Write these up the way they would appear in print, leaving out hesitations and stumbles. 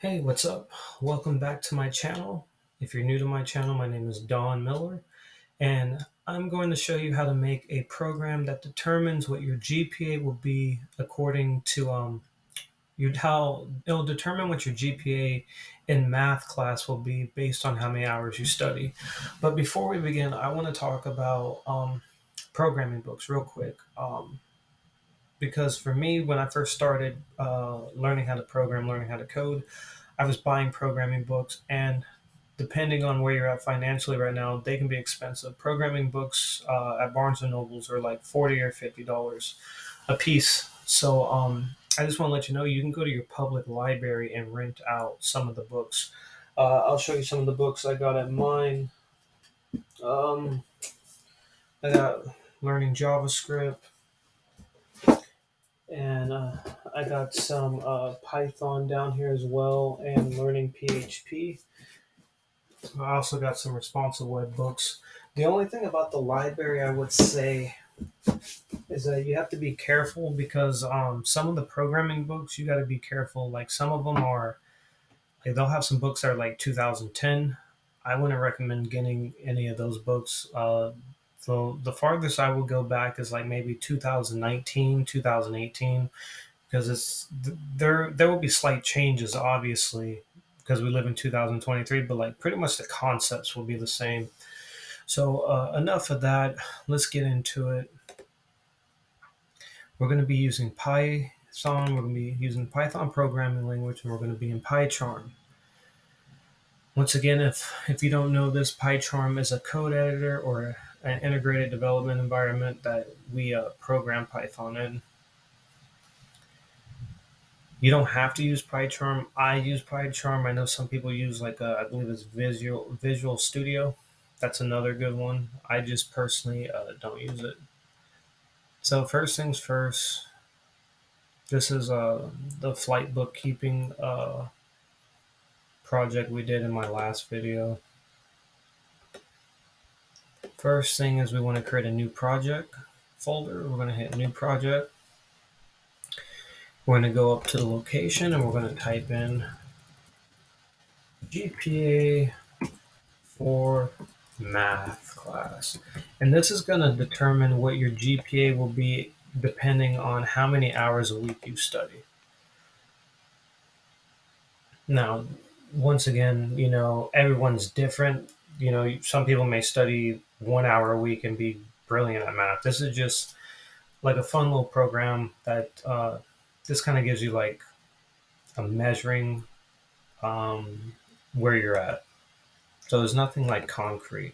Hey, what's up? Welcome back to my channel. If you're new to my channel, my name is Don Miller, and I'm going to show you how to make a program that determines what your GPA will be according to how it'll determine what your GPA in math class will be based on how many hours you study. But before we begin, I want to talk about programming books real quick. Because for me, when I first started learning how to program, learning how to code, I was buying programming books, and depending on where you're at financially right now, they can be expensive. Programming books at Barnes and Nobles are like $40 or $50 a piece. So I just want to let you know you can go to your public library and rent out some of the books. I'll show you some of the books I got at mine. Um, I got Learning JavaScript, and I got some Python down here as well, and Learning PHP. I also got some responsive web books. The only thing about the library I would say is that you have to be careful because some of the programming books you got to be careful. Like some of them are, like they'll have some books that are like 2010. I wouldn't recommend getting any of those books. So the farthest I would go back is like maybe 2019, 2018, because there will be slight changes, obviously, because we live in 2023, but like pretty much the concepts will be the same. So enough of that. Let's get into it. We're going to be using Python. We're going to be using Python programming language, and we're going to be in PyCharm. Once again, if you don't know this, PyCharm is a code editor or an integrated development environment that we program Python in. You don't have to use PyCharm. I use PyCharm. I know some people use I believe it's Visual Studio. That's another good one. I just personally don't use it. So first things first, this is the flight bookkeeping project we did in my last video. First thing is we want to create a new project folder. We're going to hit new project. We're going to go up to the location and we're going to type in GPA for math class. And this is going to determine what your GPA will be depending on how many hours a week you study. Now, once again, everyone's different. Some people may study 1 hour a week and be brilliant at math. This is just like a fun little program that this kind of gives you like a measuring where you're at. So there's nothing like concrete.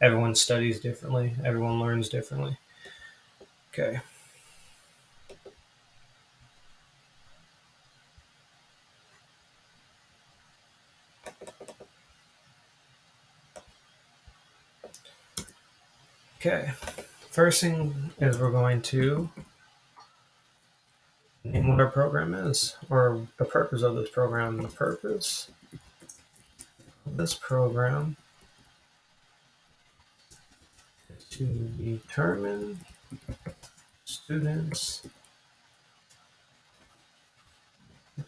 Everyone studies differently, everyone learns differently. Okay. Okay. First thing is we're going to name what our program is, or the purpose of this program. The purpose of this program is to determine students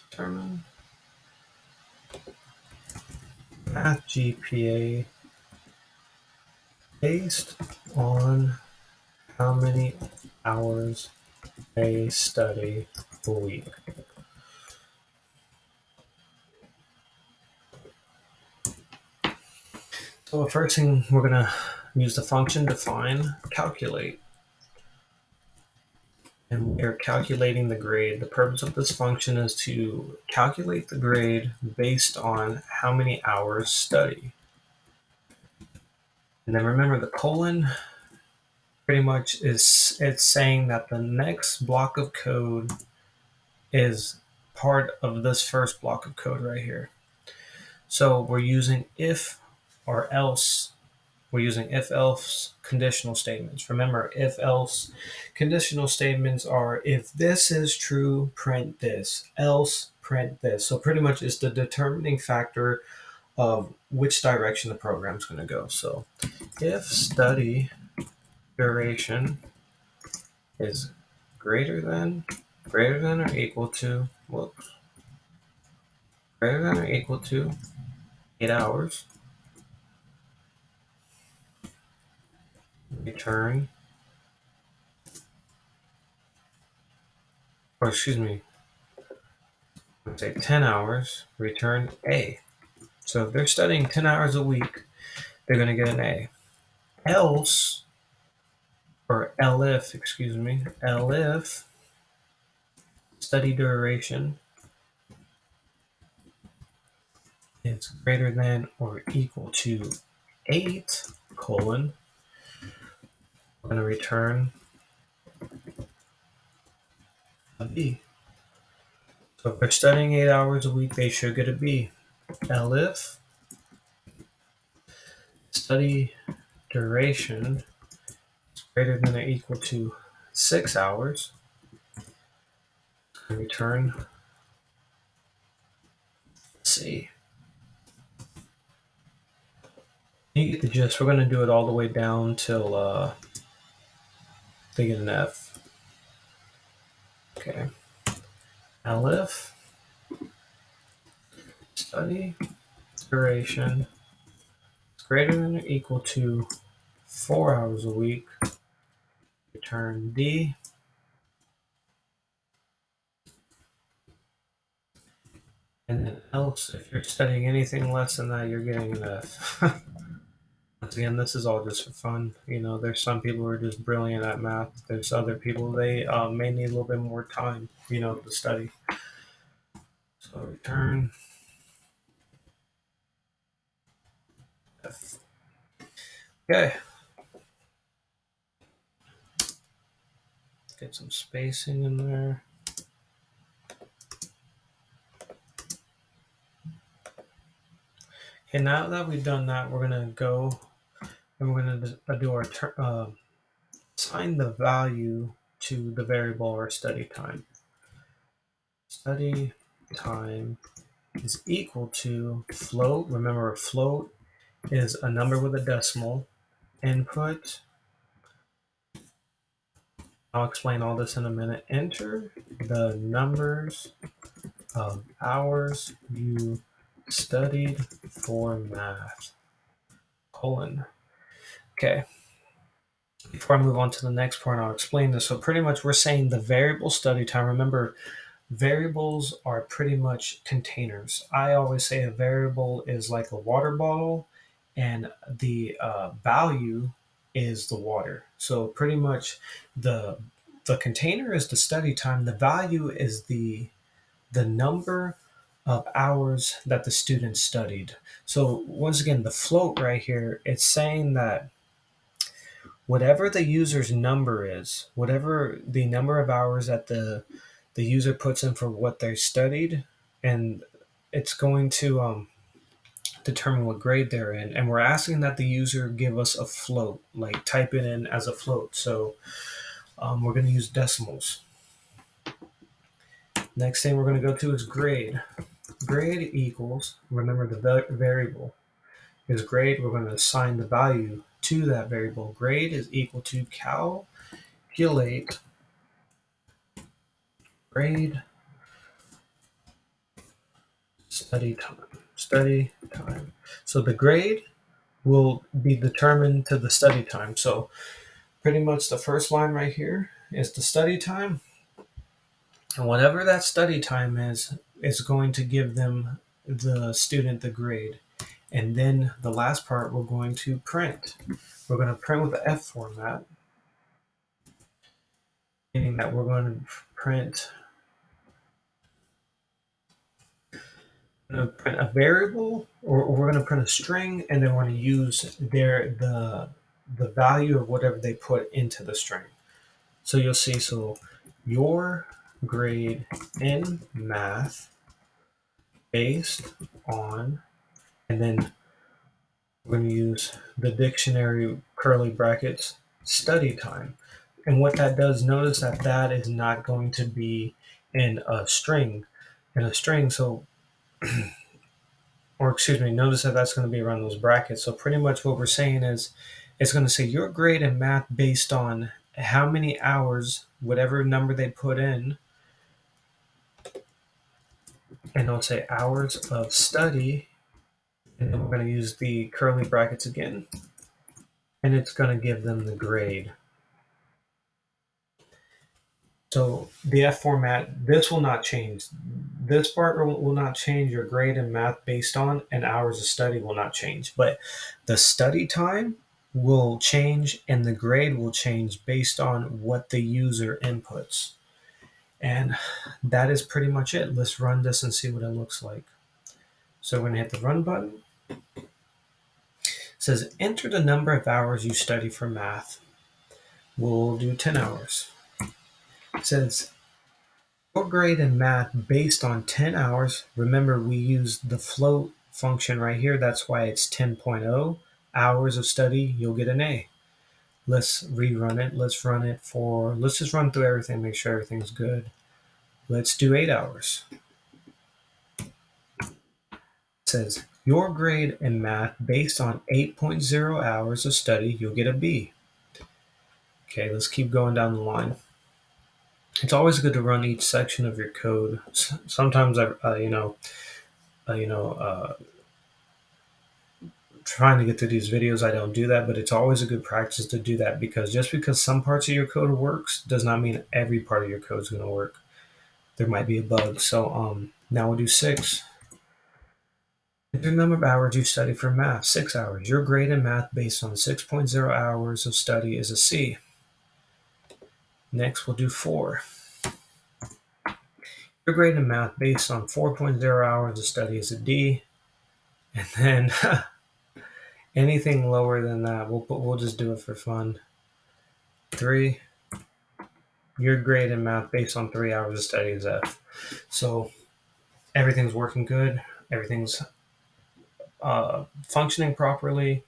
determine math GPA based on how many hours they study a week. So the first thing we're going to use the function define calculate. And we're calculating the grade. The purpose of this function is to calculate the grade based on how many hours study. And then remember the colon pretty much it's saying that the next block of code is part of this first block of code right here. So we're using if or else. We're using if-else conditional statements. Remember, if-else conditional statements are if this is true, print this, else print this. So pretty much it's the determining factor of which direction the program's going to go. So if study duration is greater than or equal to, whoops, greater than or equal to 8 hours. Return, or excuse me, let's say 10 hours, return A. So if they're studying 10 hours a week, they're going to get an A. Else, or elif, excuse me, elif study duration is greater than or equal to 8, colon, we're going to return a B. So if they're studying 8 hours a week, they should get a B. Elif study duration is greater than or equal to 6 hours, and return C. You get the gist. We're going to do it all the way down till they get an F. Okay. Elif study duration is greater than or equal to 4 hours a week. Return D. And then else, if you're studying anything less than that, you're getting an F. Once again, this is all just for fun. You know, there's some people who are just brilliant at math. There's other people, they may need a little bit more time, you know, to study. So return F. Okay. Get some spacing in there. Okay, now that we've done that, we're going to go and we're going to do our assign the value to the variable or study time. Study time is equal to float. Remember, a float is a number with a decimal. Input, I'll explain all this in a minute. Enter the numbers of hours you studied for math, colon. Okay. Before I move on to the next part, I'll explain this. So pretty much we're saying the variable study time. Remember, variables are pretty much containers. I always say a variable is like a water bottle, and the value is the water. So pretty much the container is the study time. The value is the number of hours that the student studied. So once again, the float right here, it's saying that whatever the user's number is, whatever the number of hours that the user puts in for what they studied, and it's going to determine what grade they're in. And we're asking that the user give us a float, like type it in as a float. So we're going to use decimals. Next thing we're going to go to is grade. Grade equals, remember the variable is grade. We're going to assign the value to that variable. Grade is equal to calculate grade study time. So the grade will be determined to the study time. So pretty much the first line right here is the study time. And whatever that study time is going to give them the student the grade. And then the last part we're going to print. We're going to print with the F format, meaning that we're going to print a variable, or we're going to print a string, and then we're going to use the value of whatever they put into the string. So you'll see, so your grade in math based on, and then we're going to use the dictionary curly brackets study time. And what that does, notice that that is not going to be in a string. So or excuse me, notice that that's going to be around those brackets. So pretty much what we're saying is it's going to say your grade in math based on how many hours, whatever number they put in, and it'll say hours of study, and then we're going to use the curly brackets again, and it's going to give them the grade. So the F format, this will not change. This part will not change. Your grade in math based on and hours of study will not change. But the study time will change and the grade will change based on what the user inputs. And that is pretty much it. Let's run this and see what it looks like. So we're going to hit the run button. It says enter the number of hours you study for math. We'll do 10 hours. It says your grade in math based on 10 hours. Remember, we used the float function right here. That's why it's 10.0 hours of study. You'll get an A. Let's rerun it. Let's just run through everything, make sure everything's good. Let's do 8 hours. It says your grade in math based on 8.0 hours of study. You'll get a B. Okay, let's keep going down the line. It's always good to run each section of your code. Sometimes trying to get through these videos, I don't do that, but it's always a good practice to do that, because just because some parts of your code works does not mean every part of your code is going to work. There might be a bug. So now we'll do 6. The number of hours you study for math, 6 hours. Your grade in math based on 6.0 hours of study is a C. Next, we'll do 4. Your grade in math based on 4.0 hours of study is a D. And then anything lower than that, we'll just do it for fun. 3. Your grade in math based on 3 hours of study is F. So everything's working good. Everything's functioning properly.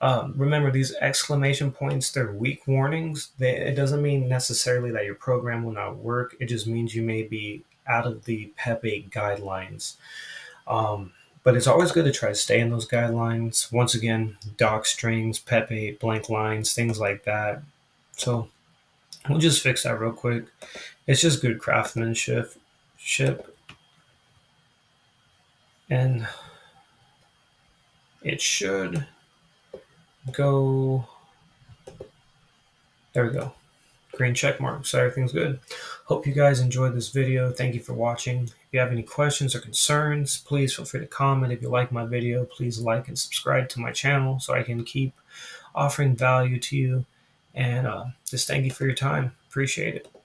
Remember, these exclamation points, they're weak warnings. It doesn't mean necessarily that your program will not work. It just means you may be out of the PEP8 guidelines. But it's always good to try to stay in those guidelines. Once again, doc strings, PEP8, blank lines, things like that. So we'll just fix that real quick. It's just good craftsmanship. And it should go. There we go. Green check mark. So everything's good. Hope you guys enjoyed this video. Thank you for watching. If you have any questions or concerns, please feel free to comment. If you like my video, please like and subscribe to my channel so I can keep offering value to you. And just thank you for your time. Appreciate it.